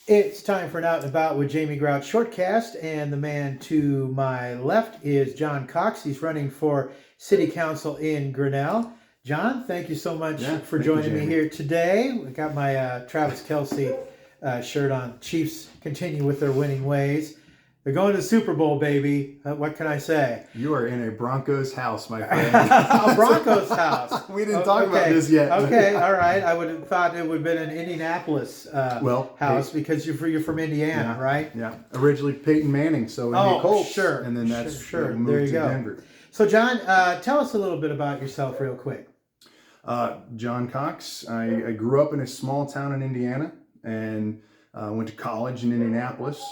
It's time for an Out and About with Jamie Grouch Shortcast, and the man to my left is John Cox. He's running for City Council in Grinnell. John, thank you so much for joining me here today. We got my Travis Kelce shirt on. Chiefs continue with their winning ways. They're going to the Super Bowl, baby. What can I say? You are in a Broncos house, my friend. A Broncos house. We didn't talk about this yet. Okay, all right. I would have thought it would have been an Indianapolis house because you're from Indiana, right? Yeah. Originally Peyton Manning, so Indy Colts. Sure. And then that's sure. moved There you to go. Denver. So, John, tell us a little bit about yourself real quick. John Cox. I grew up in a small town in Indiana and went to college in Indianapolis.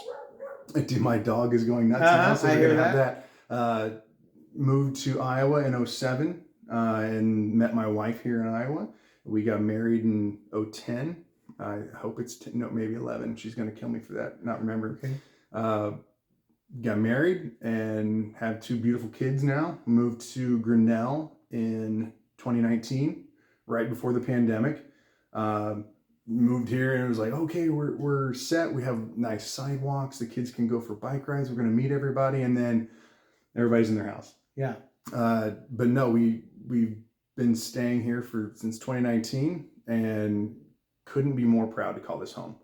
My dog is going nuts now, so we're going to have that. Moved to Iowa in 2007 and met my wife here in Iowa. We got married in 2010. I hope it's 10, no, maybe 11. She's going to kill me for that, not remember. Okay. Got married and have two beautiful kids now. Moved to Grinnell in 2019, right before the pandemic. Moved here and it was like, okay, we're set. We have nice sidewalks. The kids can go for bike rides. We're going to meet everybody, and then everybody's in their house. Yeah. But no, we've been staying here since 2019, and couldn't be more proud to call this home.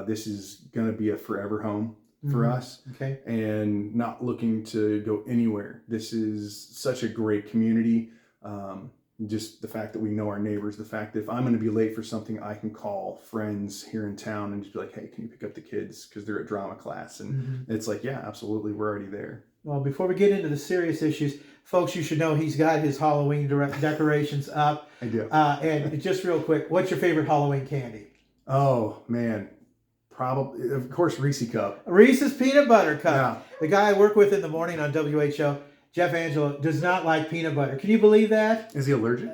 This is going to be a forever home for us. Okay. And not looking to go anywhere. This is such a great community. Just the fact that we know our neighbors, the fact that if I'm going to be late for something, I can call friends here in town and just be like, hey, can you pick up the kids because they're at drama class? And it's like, yeah, absolutely. We're already there. Well, before we get into the serious issues, folks, you should know he's got his Halloween decorations up. I do. And just real quick, what's your favorite Halloween candy? Oh, man. Probably, of course, Reese's Cup. Reese's Peanut Butter Cup. Yeah. The guy I work with in the morning on WHO, Jeff Angelo, does not like peanut butter. Can you believe that? Is he allergic?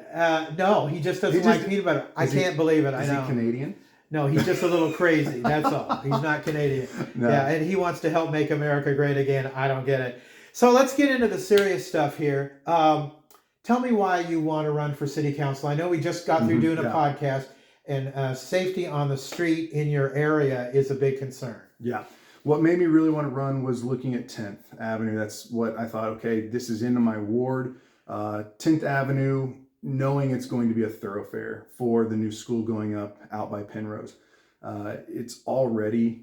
No, he just doesn't like peanut butter. I can't believe it. I know. Is he Canadian? No, he's just a little crazy. That's all. He's not Canadian. No. Yeah, and he wants to help make America great again. I don't get it. So let's get into the serious stuff here. Tell me why you want to run for city council. I know we just got through doing a podcast, and safety on the street in your area is a big concern. Yeah. What made me really want to run was looking at 10th Avenue. That's what I thought, okay, this is into my ward. 10th Avenue, knowing it's going to be a thoroughfare for the new school going up out by Penrose. It's already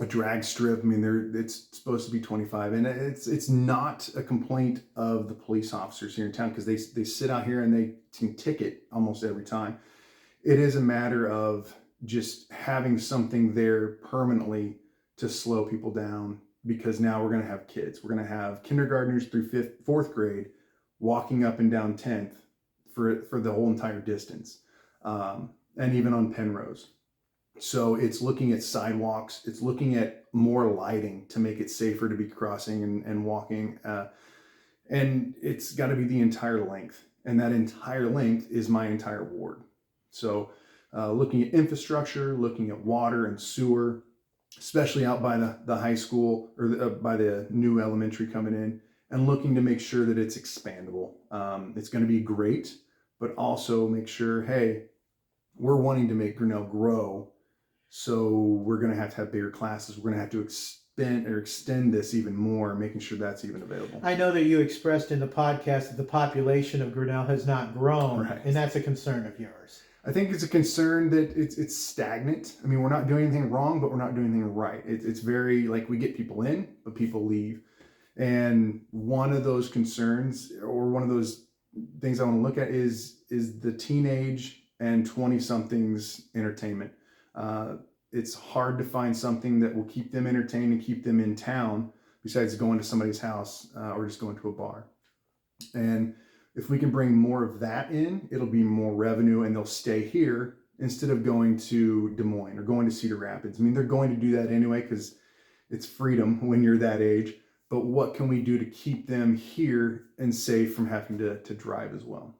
a drag strip. I mean, it's supposed to be 25, and it's not a complaint of the police officers here in town because they sit out here and they can ticket almost every time. It is a matter of just having something there permanently to slow people down, because now we're going to have kids. We're going to have kindergartners through fourth grade walking up and down 10th for the whole entire distance, and even on Penrose. So it's looking at sidewalks. It's looking at more lighting to make it safer to be crossing and walking. And it's got to be the entire length. And that entire length is my entire ward. So looking at infrastructure, looking at water and sewer, especially out by the high school or by the new elementary coming in, and looking to make sure that it's expandable. It's going to be great, but also make sure, hey, we're wanting to make Grinnell grow. So we're going to have bigger classes. We're going to have to extend this even more, making sure that's even available. I know that you expressed in the podcast that the population of Grinnell has not grown, right, and that's a concern of yours. I think it's a concern that it's stagnant. I mean, we're not doing anything wrong, but we're not doing anything right. It's very, like, we get people in, but people leave. And one of those concerns, or one of those things I want to look at is the teenage and 20-somethings entertainment. It's hard to find something that will keep them entertained and keep them in town besides going to somebody's house or just going to a bar. And if we can bring more of that in, it'll be more revenue, and they'll stay here instead of going to Des Moines or going to Cedar Rapids. I mean, they're going to do that anyway because it's freedom when you're that age. But what can we do to keep them here and safe from having to drive as well?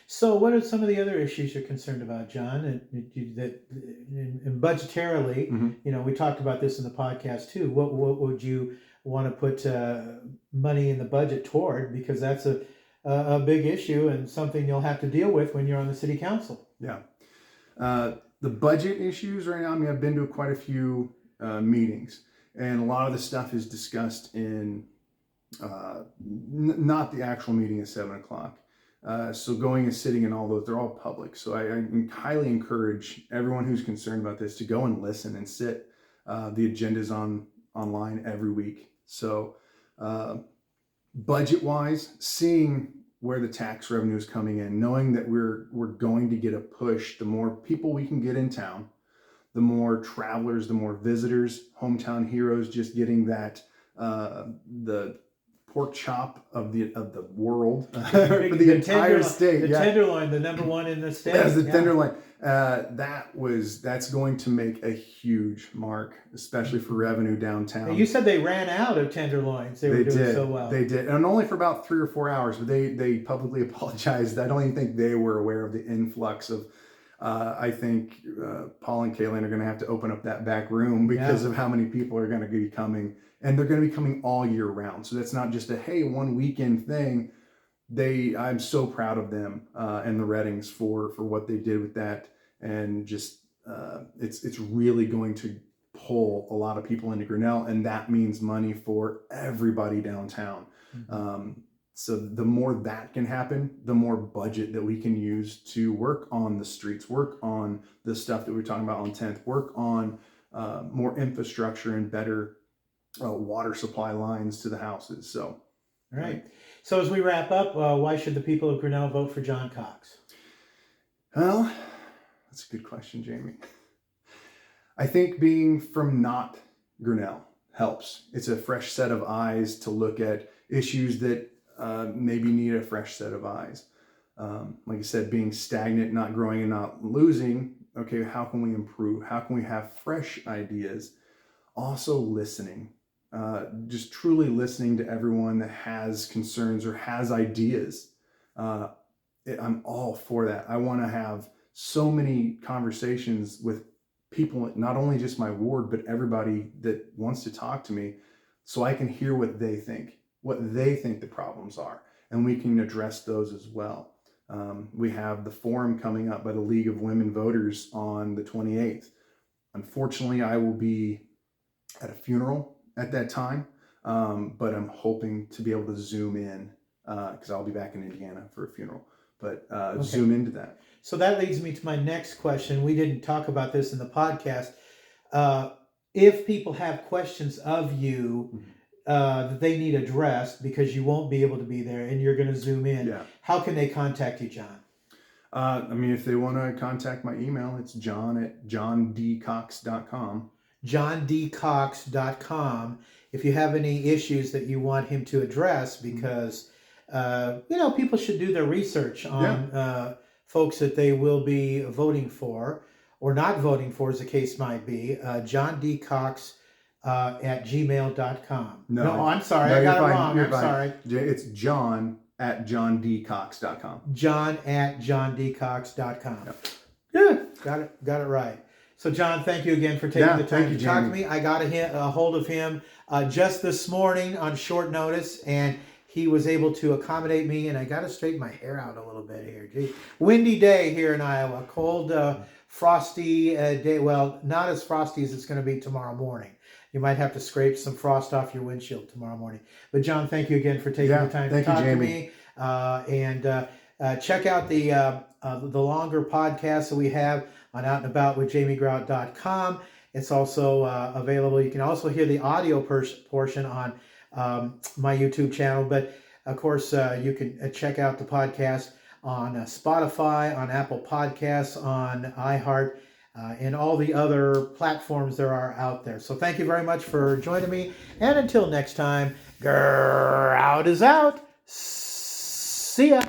So what are some of the other issues you're concerned about, John? And budgetarily, we talked about this in the podcast too. What would you want to put money in the budget toward? Because that's a big issue and something you'll have to deal with when you're on the city council. Yeah. The budget issues right now, I mean, I've been to quite a few meetings, and a lot of the stuff is discussed in not the actual meeting at 7 o'clock. So going and sitting in all those, they're all public. So I highly encourage everyone who's concerned about this to go and listen and sit. The agenda's online every week. So budget wise, seeing where the tax revenue is coming in, knowing that we're going to get a push, the more people we can get in town, the more travelers, the more visitors, hometown heroes, just getting that the pork chop of the world for the entire state. The tenderloin, the number one in the state. That's the tenderloin. That's going to make a huge mark, especially for revenue downtown. And you said they ran out of tenderloins. They were doing so well. They did, and only for about 3 or 4 hours. But they publicly apologized. I don't even think they were aware of the influx of. I think Paul and Kaylin are going to have to open up that back room because of how many people are going to be coming, and they're going to be coming all year round. So that's not just a one weekend thing. I'm so proud of them and the Reddings for what they did with that, and just it's really going to pull a lot of people into Grinnell, and that means money for everybody downtown. Mm-hmm. So the more that can happen, the more budget that we can use to work on the streets, work on the stuff that we're talking about on 10th, work on more infrastructure and better water supply lines to the houses. So, all right. So as we wrap up, why should the people of Grinnell vote for John Cox? Well, that's a good question, Jamie. I think being from not Grinnell helps. It's a fresh set of eyes to look at issues that maybe need a fresh set of eyes. Like I said, being stagnant, not growing, and not losing. Okay, how can we improve? How can we have fresh ideas? Also listening, just truly listening to everyone that has concerns or has ideas. I'm all for that. I want to have so many conversations with people, not only just my ward, but everybody that wants to talk to me, so I can hear what they think the problems are, and we can address those as well. We have the forum coming up by the League of Women Voters on the 28th. Unfortunately, I will be at a funeral at that time, but I'm hoping to be able to zoom in because I'll be back in Indiana for a funeral, but zoom into that. So that leads me to my next question. We didn't talk about this in the podcast. If people have questions of you that they need addressed because you won't be able to be there and you're going to zoom in, how can they contact you, John? If they want to contact my email, it's john@johndcox.com. johndcox.com. If you have any issues that you want him to address, because people should do their research on folks that they will be voting for or not voting for, as the case might be. johndcox at gmail.com. No, I'm sorry. I got it wrong. I'm sorry. It's john@johndcox.com. john@johndcox.com. Yep. Yeah, got it right. So, John, thank you again for taking the time to talk to me. I got a hold of him just this morning on short notice, and he was able to accommodate me, and I got to straighten my hair out a little bit here. Gee. Windy day here in Iowa. Cold, frosty day. Well, not as frosty as it's going to be tomorrow morning. You might have to scrape some frost off your windshield tomorrow morning. But, John, thank you again for taking the time to talk to me. And check out the longer podcasts that we have on outandaboutwithjamiegrout.com. It's also available. You can also hear the audio portion on my YouTube channel. But, of course, you can check out the podcast on Spotify, on Apple Podcasts, on iHeart, and all the other platforms there are out there. So thank you very much for joining me. And until next time, Grout is out. See ya.